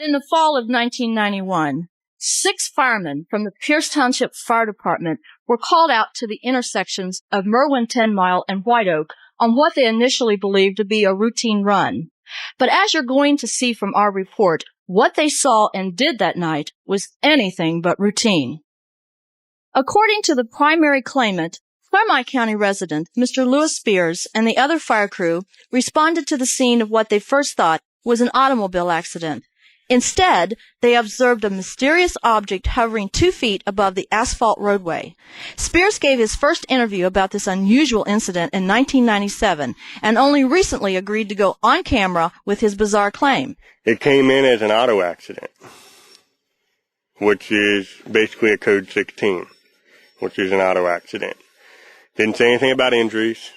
In the fall of 1991, 6 firemen from the Pierce Township Fire Department were called out to the intersections of Merwin 10 Mile and White Oak on what they initially believed to be a routine run. But as you're going to see from our report, what they saw and did that night was anything but routine. According to the primary claimant, Clermont County resident Mr. Louis Spears and the other fire crew responded to the scene of what they first thought was an automobile accident. Instead, they observed a mysterious object hovering 2 feet above the asphalt roadway. Spears gave his first interview about this unusual incident in 1997 and only recently agreed to go on camera with his bizarre claim. It came in as an auto accident, which is basically a code 16, which is an auto accident. Didn't say anything about injuries.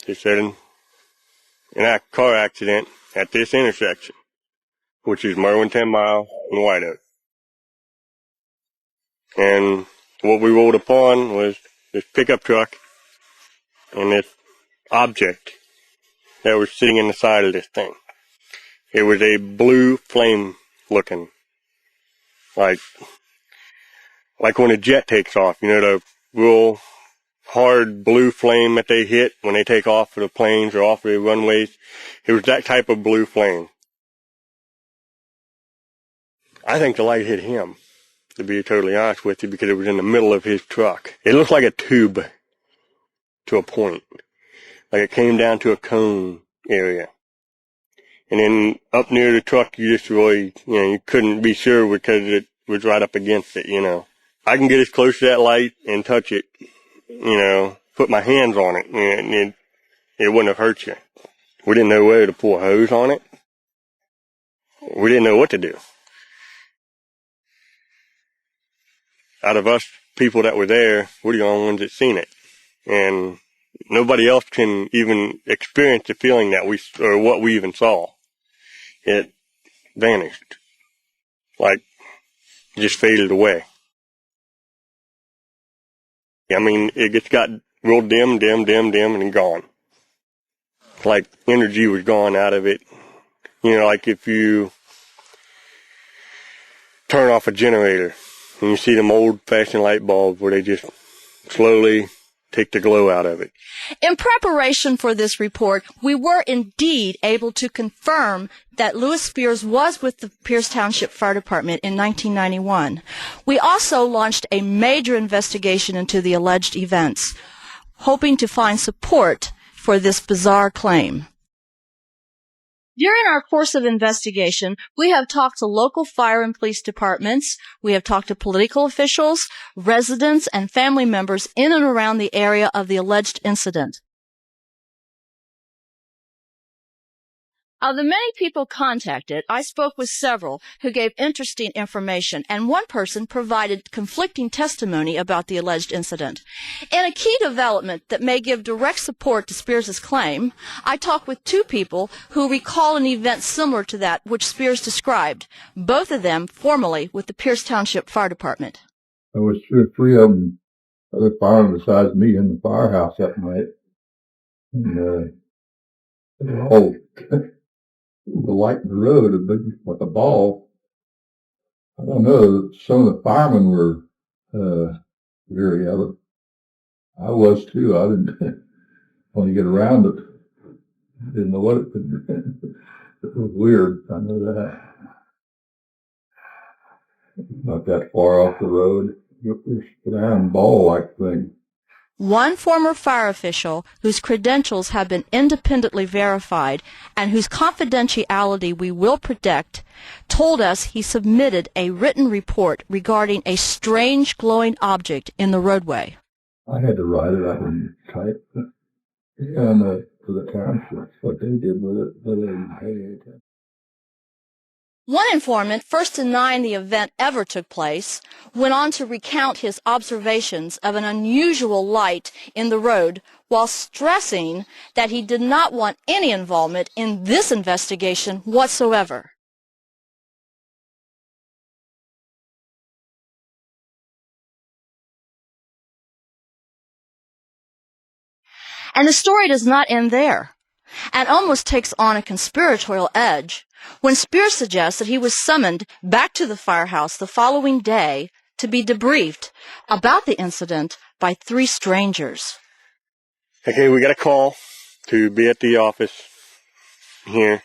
Just said a car accident at this intersection, which is Merwin 10 Mile and White Oak. And what we rolled upon was this pickup truck and this object that was sitting in the side of this thing. It was a blue flame looking, like when a jet takes off, you know, the real hard blue flame that they hit when they take off of the planes or off the runways. It was that type of blue flame. I think the light hit him, to be totally honest with you, because it was in the middle of his truck. It looked like a tube to a point, like it came down to a cone area. And then up near the truck, you just really, you couldn't be sure because it was right up against it, I can get as close to that light and touch it, put my hands on it, and it wouldn't have hurt you. We didn't know whether to pull a hose on it. We didn't know what to do. Out of us people that were there, we're the only ones that seen it. And nobody else can even experience the feeling that or what we even saw. It vanished. Like, just faded away. I mean, it just got real dim, and then gone. Like energy was gone out of it. Like if you turn off a generator and you see them old-fashioned light bulbs where they just slowly take the glow out of it. In preparation for this report, we were indeed able to confirm that Louis Spears was with the Pierce Township Fire Department in 1991. We also launched a major investigation into the alleged events, hoping to find support for this bizarre claim. During our course of investigation, we have talked to local fire and police departments, we have talked to political officials, residents, and family members in and around the area of the alleged incident. Of the many people contacted, I spoke with several who gave interesting information, and one person provided conflicting testimony about the alleged incident. In a key development that may give direct support to Spears' claim, I talked with 2 people who recall an event similar to that which Spears described, both of them formerly with the Pierce Township Fire Department. There was 2 or 3 of them, other firemen besides me, in the firehouse that night. And the light in the road, a big, like a ball. I don't know, some of the firemen were leery of it. I was too. I didn't, when you get around it, I didn't know what it could be. It was weird, I know that. Not that far off the road. It's an iron ball-like thing. One former fire official whose credentials have been independently verified and whose confidentiality we will protect told us he submitted a written report regarding a strange glowing object in the roadway. I had to write it. I didn't type it. And for the township, what they did with it, but they didn't pay attention. One informant, first denying the event ever took place, went on to recount his observations of an unusual light in the road while stressing that he did not want any involvement in this investigation whatsoever. And the story does not end there, and almost takes on a conspiratorial edge when Spears suggests that he was summoned back to the firehouse the following day to be debriefed about the incident by 3 strangers. Okay, we got a call to be at the office here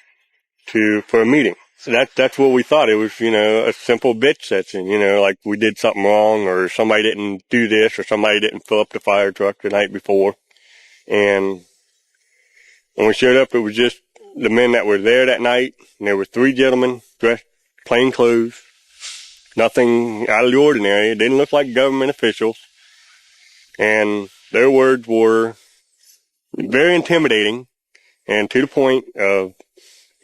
for a meeting. So that's what we thought. It was, a simple bitch session, like we did something wrong, or somebody didn't do this, or somebody didn't fill up the fire truck the night before. And when we showed up, it was just the men that were there that night. And there were 3 gentlemen dressed plain clothes, nothing out of the ordinary. It didn't look like government officials. And their words were very intimidating and to the point of,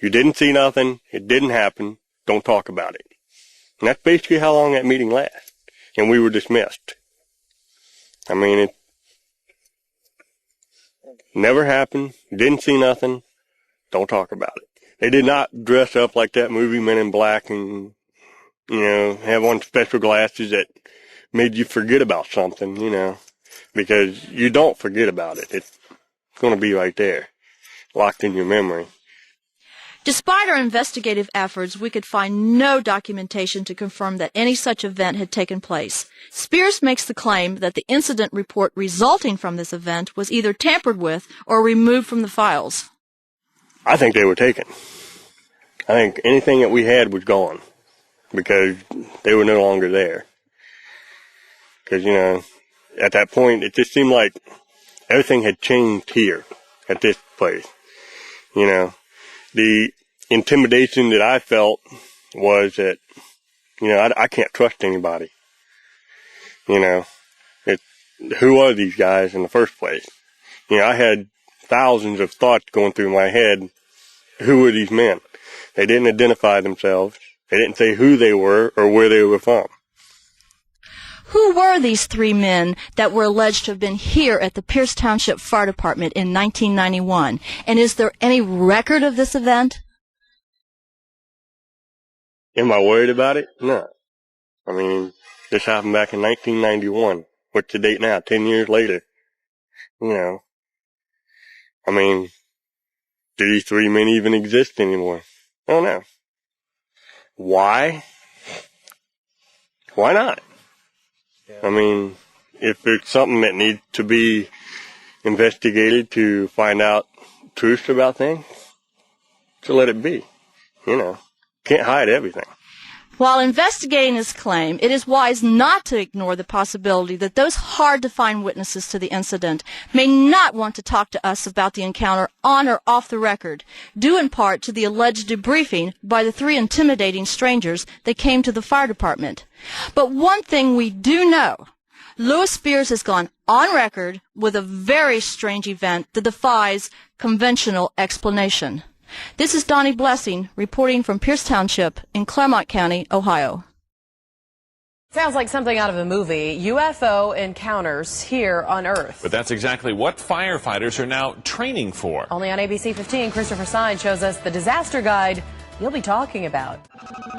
you didn't see nothing, it didn't happen, don't talk about it. And that's basically how long that meeting lasted. And we were dismissed. I mean, it never happened, didn't see nothing, don't talk about it. They did not dress up like that movie Men in Black and, have on special glasses that made you forget about something, because you don't forget about it. It's going to be right there, locked in your memory. Despite our investigative efforts, we could find no documentation to confirm that any such event had taken place. Spears makes the claim that the incident report resulting from this event was either tampered with or removed from the files. I think they were taken. I think anything that we had was gone because they were no longer there. Because, at that point, it just seemed like everything had changed here at this place. The intimidation that I felt was that, I can't trust anybody. Who are these guys in the first place? I had thousands of thoughts going through my head. Who were these men? They didn't identify themselves. They didn't say who they were or where they were from. Who were these 3 men that were alleged to have been here at the Pierce Township Fire Department in 1991? And is there any record of this event? Am I worried about it? No. I mean, this happened back in 1991. What's the date now? 10 years later. I mean, do these 3 men even exist anymore? I don't know. Why? Why not? I mean, if it's something that needs to be investigated to find out truth about things, so let it be. Can't hide everything. While investigating this claim, it is wise not to ignore the possibility that those hard-to-find witnesses to the incident may not want to talk to us about the encounter on or off the record, due in part to the alleged debriefing by the 3 intimidating strangers that came to the fire department. But one thing we do know, Louis Spears has gone on record with a very strange event that defies conventional explanation. This is Donnie Blessing reporting from Pierce Township in Clermont County, Ohio. Sounds like something out of a movie. UFO encounters here on Earth. But that's exactly what firefighters are now training for. Only on ABC 15, Christopher Stein shows us the disaster guide you'll be talking about.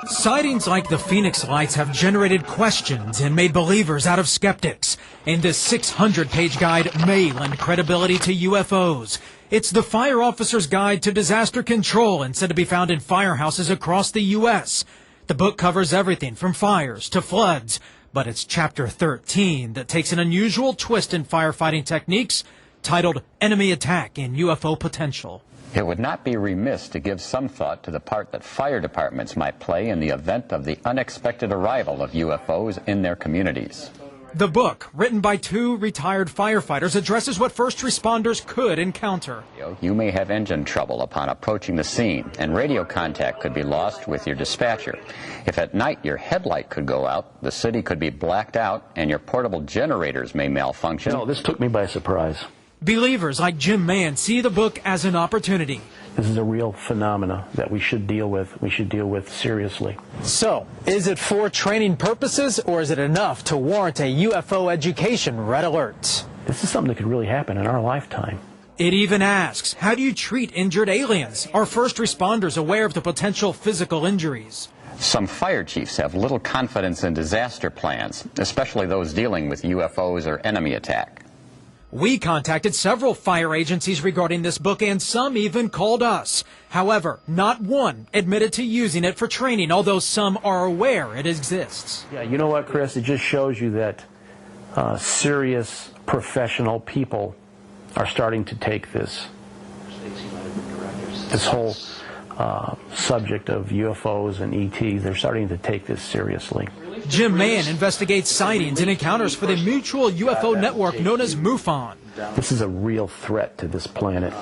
Sightings like the Phoenix Lights have generated questions and made believers out of skeptics. And this 600-page guide may lend credibility to UFOs. It's the Fire Officer's Guide to Disaster Control and said to be found in firehouses across the U.S. The book covers everything from fires to floods, but it's Chapter 13 that takes an unusual twist in firefighting techniques titled Enemy Attack and UFO Potential. It would not be remiss to give some thought to the part that fire departments might play in the event of the unexpected arrival of UFOs in their communities. The book, written by 2 retired firefighters, addresses what first responders could encounter. You may have engine trouble upon approaching the scene, and radio contact could be lost with your dispatcher. If at night your headlight could go out, the city could be blacked out, and your portable generators may malfunction. No, this took me by surprise. Believers like Jim Mann see the book as an opportunity. This is a real phenomena that we should deal with. We should deal with seriously. So, is it for training purposes, or is it enough to warrant a UFO education red alert? This is something that could really happen in our lifetime. It even asks, how do you treat injured aliens? Are first responders aware of the potential physical injuries? Some fire chiefs have little confidence in disaster plans, especially those dealing with UFOs or enemy attack. We contacted several fire agencies regarding this book, and some even called us. However, not one admitted to using it for training, although some are aware it exists. Yeah, you know what, Chris? It just shows you that serious professional people are starting to take this whole subject of UFOs and ETs. They're starting to take this seriously. Jim Mann investigates sightings and encounters for the mutual UFO network known as MUFON. This is a real threat to this planet.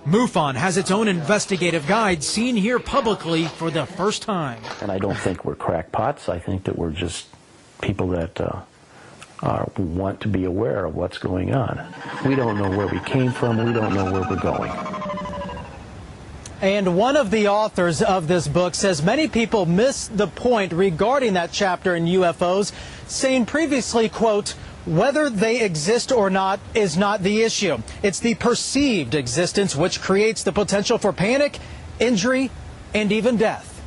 MUFON has its own investigative guide seen here publicly for the first time. And I don't think we're crackpots. I think that we're just people that want to be aware of what's going on. We don't know where we came from. We don't know where we're going. And one of the authors of this book says many people miss the point regarding that chapter in UFOs, saying previously, quote, whether they exist or not is not the issue. It's the perceived existence which creates the potential for panic, injury, and even death.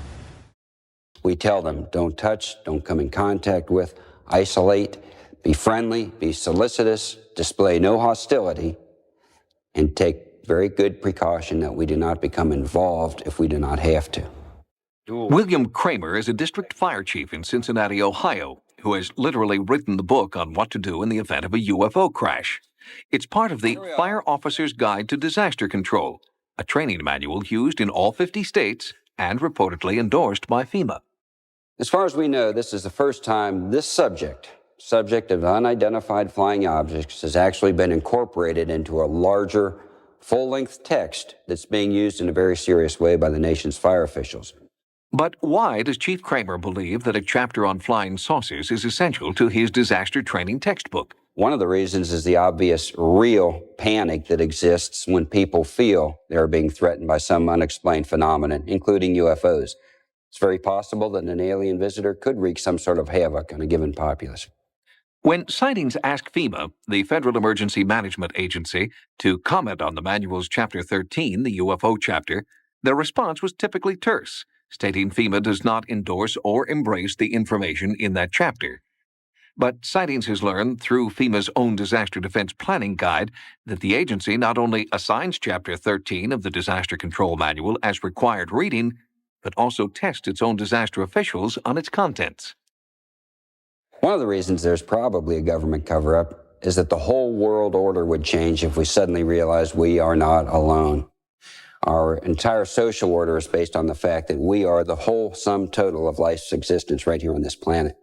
We tell them, don't touch, don't come in contact with, isolate, be friendly, be solicitous, display no hostility, and take very good precaution that we do not become involved if we do not have to. William Kramer is a district fire chief in Cincinnati, Ohio, who has literally written the book on what to do in the event of a UFO crash. It's part of the Fire Officer's Guide to Disaster Control, a training manual used in all 50 states and reportedly endorsed by FEMA. As far as we know, this is the first time this subject of unidentified flying objects, has actually been incorporated into a larger full-length text that's being used in a very serious way by the nation's fire officials. But why does Chief Kramer believe that a chapter on flying saucers is essential to his disaster training textbook? One of the reasons is the obvious real panic that exists when people feel they're being threatened by some unexplained phenomenon, including UFOs. It's very possible that an alien visitor could wreak some sort of havoc on a given populace. When sightings ask FEMA, the Federal Emergency Management Agency, to comment on the manual's Chapter 13, the UFO chapter, their response was typically terse, stating FEMA does not endorse or embrace the information in that chapter. But Sightings has learned through FEMA's own Disaster Defense Planning Guide that the agency not only assigns Chapter 13 of the Disaster Control Manual as required reading, but also tests its own disaster officials on its contents. One of the reasons there's probably a government cover-up is that the whole world order would change if we suddenly realized we are not alone. Our entire social order is based on the fact that we are the whole sum total of life's existence right here on this planet.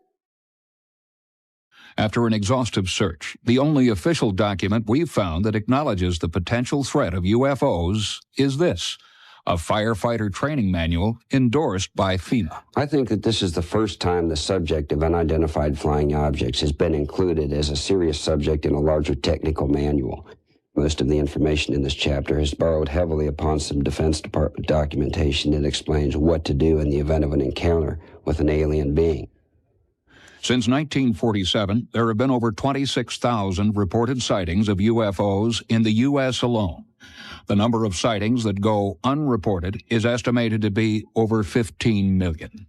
After an exhaustive search, the only official document we've found that acknowledges the potential threat of UFOs is this: a firefighter training manual endorsed by FEMA. I think that this is the first time the subject of unidentified flying objects has been included as a serious subject in a larger technical manual. Most of the information in this chapter is borrowed heavily upon some Defense Department documentation that explains what to do in the event of an encounter with an alien being. Since 1947, there have been over 26,000 reported sightings of UFOs in the U.S. alone. The number of sightings that go unreported is estimated to be over 15 million.